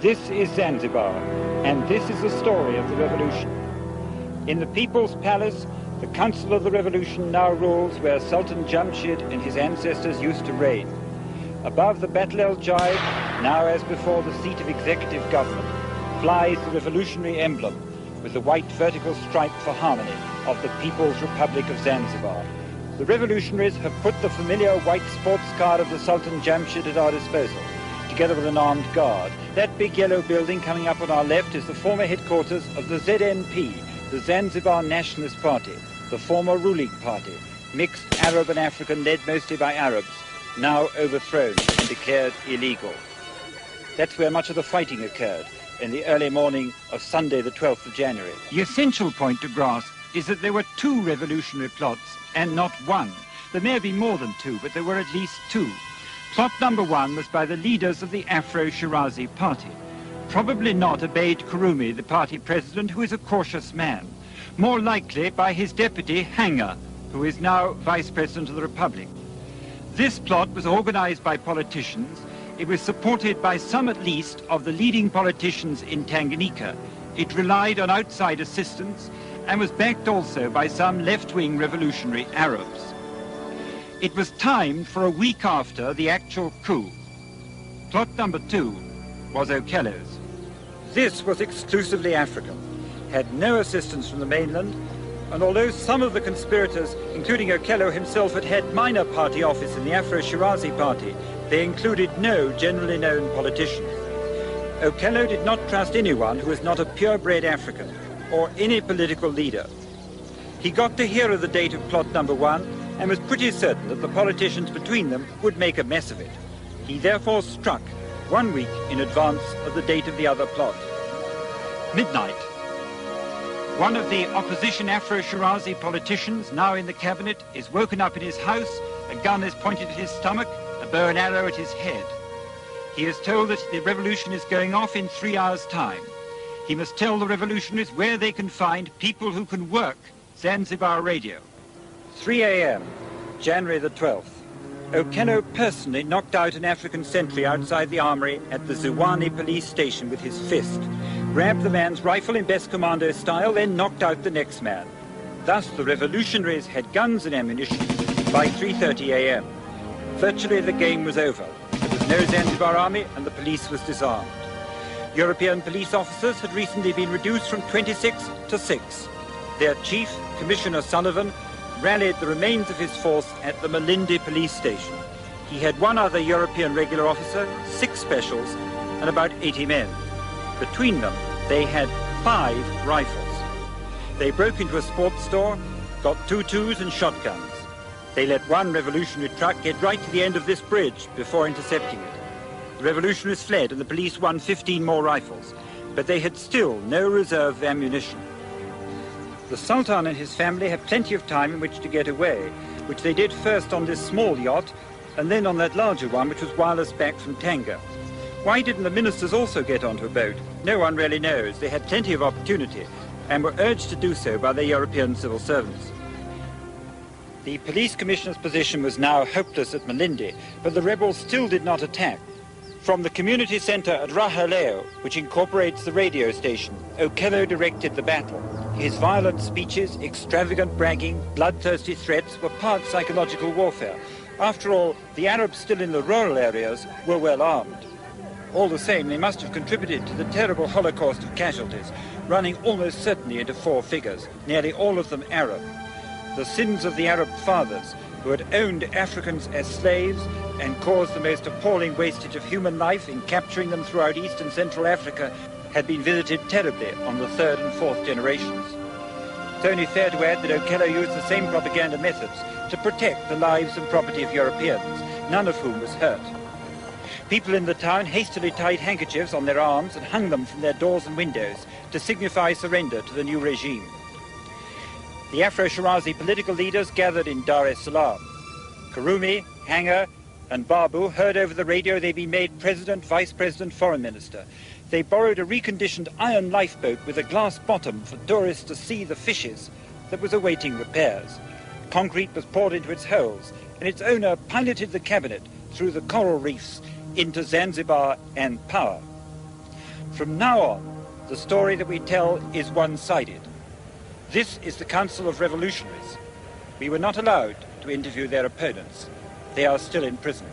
This is Zanzibar, and this is the story of the revolution. In the People's Palace, the Council of the Revolution now rules where Sultan Jamshid and his ancestors used to reign. Above the Battle El Jaid, now as before the seat of executive government, flies the revolutionary emblem with the white vertical stripe for harmony of the People's Republic of Zanzibar. The revolutionaries have put the familiar white sports car of the Sultan Jamshid at our disposal, together with an armed guard. That big yellow building coming up on our left is the former headquarters of the ZNP, the Zanzibar Nationalist Party, the former ruling party, mixed Arab and African, led mostly by Arabs, now overthrown and declared illegal. That's where much of the fighting occurred in the early morning of Sunday, the 12th of January. The essential point to grasp is that there were two revolutionary plots and not one. There may have been more than two, but there were at least two. Plot number one was by the leaders of the Afro-Shirazi party. Probably not Abeid Karume, the party president, who is a cautious man. More likely by his deputy, Hanger, who is now vice president of the Republic. This plot was organized by politicians. It was supported by some at least of the leading politicians in Tanganyika. It relied on outside assistance and was backed also by some left-wing revolutionary Arabs. It was timed for a week after the actual coup. Plot number two was Okello's. This was exclusively African, had no assistance from the mainland, and although some of the conspirators, including Okello himself, had had minor party office in the Afro-Shirazi party, they included no generally known politicians. Okello did not trust anyone who was not a purebred African or any political leader. He got to hear of the date of plot number one and was pretty certain that the politicians between them would make a mess of it. He therefore struck 1 week in advance of the date of the other plot. Midnight. One of the opposition Afro-Shirazi politicians, now in the cabinet, is woken up in his house, a gun is pointed at his stomach, a bow and arrow at his head. He is told that the revolution is going off in 3 hours' time. He must tell the revolutionaries where they can find people who can work Zanzibar radio. 3 a.m., January the 12th. Okello personally knocked out an African sentry outside the armory at the Ziwani police station with his fist, grabbed the man's rifle in best commando style, then knocked out the next man. Thus the revolutionaries had guns and ammunition by 3:30 a.m. Virtually the game was over. There was no Zanzibar army and the police was disarmed. European police officers had recently been reduced from 26 to 6. Their chief, Commissioner Sullivan, rallied the remains of his force at the Malindi police station. He had one other European regular officer, 6 specials, and about 80 men. Between them, they had 5 rifles. They broke into a sports store, got tutus and shotguns. They let one revolutionary truck get right to the end of this bridge before intercepting it. The revolutionaries fled and the police won 15 more rifles, but they had still no reserve ammunition. The Sultan and his family had plenty of time in which to get away, which they did first on this small yacht and then on that larger one which was wireless back from Tanga. Why didn't the ministers also get onto a boat? No one really knows. They had plenty of opportunity and were urged to do so by their European civil servants. The police commissioner's position was now hopeless at Malindi, but the rebels still did not attack. From the community center at Rahaleo, which incorporates the radio station, Okello directed the battle. His violent speeches, extravagant bragging, bloodthirsty threats were part psychological warfare. After all, the Arabs still in the rural areas were well armed. All the same, they must have contributed to the terrible holocaust of casualties, running almost certainly into 4 figures, nearly all of them Arab. The sins of the Arab fathers, who had owned Africans as slaves and caused the most appalling wastage of human life in capturing them throughout East and Central Africa, had been visited terribly on the 3rd and 4th generations. It's only fair to add that Okello used the same propaganda methods to protect the lives and property of Europeans, none of whom was hurt. People in the town hastily tied handkerchiefs on their arms and hung them from their doors and windows to signify surrender to the new regime. The Afro-Shirazi political leaders gathered in Dar es Salaam. Karume, Hanger, and Babu heard over the radio they'd been made president, vice president, foreign minister. They borrowed a reconditioned iron lifeboat with a glass bottom for tourists to see the fishes that was awaiting repairs. Concrete was poured into its holes, and its owner piloted the cabinet through the coral reefs into Zanzibar and power. From now on, the story that we tell is one-sided. This is the Council of Revolutionaries. We were not allowed to interview their opponents. They are still in prison.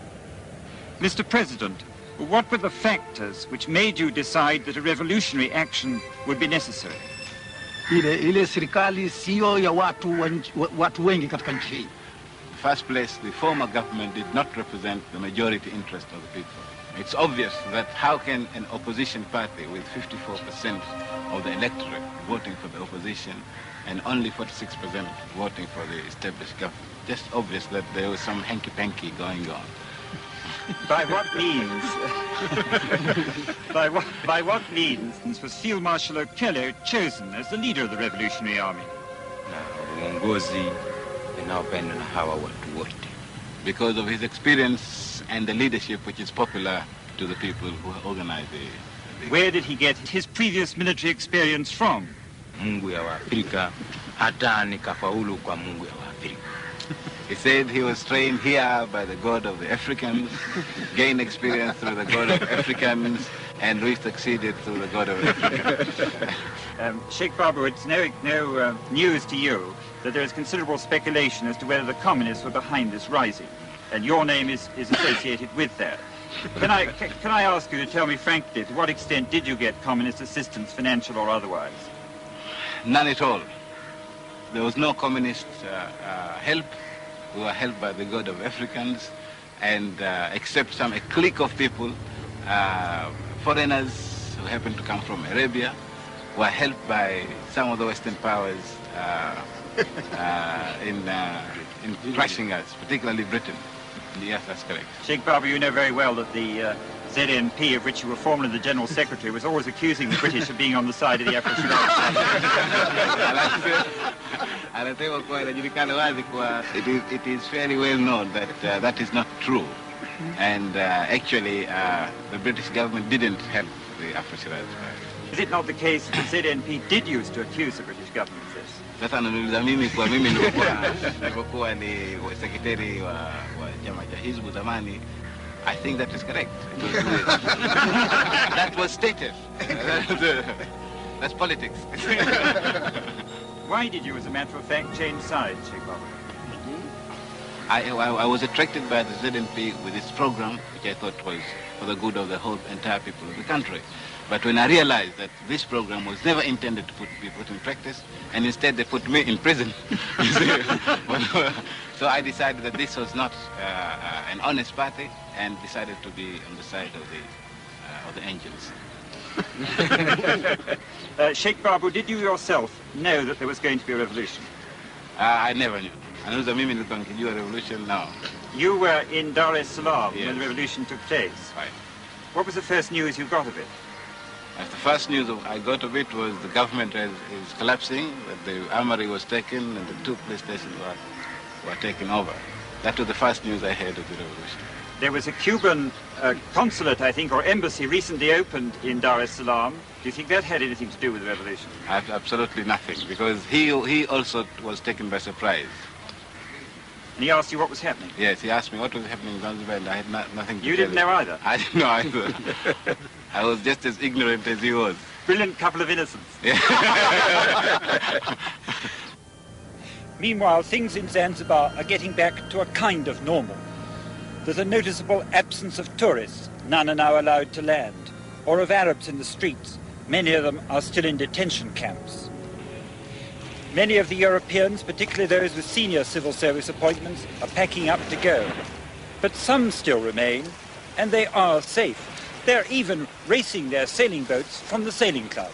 Mr. President, what were the factors which made you decide that a revolutionary action would be necessary? Ile serikali sio ya watu wengi katika nchi hii. First place, the former government did not represent the majority interest of the people. It's obvious that how can an opposition party with 54% of the electorate voting for the opposition and only 46% voting for the established government? Just obvious that there was some hanky-panky going on. By what means? by what means was Field Marshal Okello chosen as the leader of the Revolutionary Army? Because of his experience and the leadership which is popular to the people who organize the... Where did he get his previous military experience from? He said he was trained here by the God of the Africans, gained experience through the God of Africans, and we succeeded through the God of Africans. Sheikh Babu, it's no news to you that there is considerable speculation as to whether the communists were behind this rising, and your name is associated with that. Can I ask you to tell me frankly, to what extent did you get communist assistance, financial or otherwise? None at all. There was no communist help. We were helped by the God of Africans, and except a clique of people, foreigners who happened to come from Arabia, were helped by some of the Western powers in crushing us, particularly Britain. Yes, that's correct. Sheikh Babu, you know very well that the ZNP, of which you were formerly the General Secretary, was always accusing the British of being on the side of the African. It is fairly well known that that is not true. And actually, the British government didn't help the Afro-Shirazi. Is it not the case that the ZNP did used to accuse the British government of this? Sasa ananiuliza mimi kwa mimi nilipokuwa ni secretary wa chama cha Hizbu zamani. I think that is correct. That was stated. That's politics. Why did you, as a matter of fact, change sides, Sheikh Babu? I was attracted by the ZNP with its program, which I thought was for the good of the whole entire people of the country. But when I realized that this program was never intended to be put in practice, and instead they put me in prison, so I decided that this was not an honest party, and decided to be on the side of the angels. Sheikh Babu, did you yourself know that there was going to be a revolution? I never knew. Revolution, no. You were in Dar es Salaam Yes. when the revolution took place. Right. What was the first news you got of it? The first news I got of it was the government is collapsing, that the armory was taken, and the two police stations were taken over. That was the first news I heard of the revolution. There was a Cuban consulate, I think, or embassy recently opened in Dar es Salaam. Do you think that had anything to do with the revolution? Absolutely nothing, because he also was taken by surprise. And he asked you what was happening? Yes, he asked me what was happening in Zanzibar, and I had nothing to tell You didn't know either? I didn't know either. I was just as ignorant as he was. Brilliant couple of innocents. Meanwhile, things in Zanzibar are getting back to a kind of normal. There's a noticeable absence of tourists. None are now allowed to land. Or of Arabs in the streets. Many of them are still in detention camps. Many of the Europeans, particularly those with senior civil service appointments, are packing up to go. But some still remain, and they are safe. They're even racing their sailing boats from the sailing club.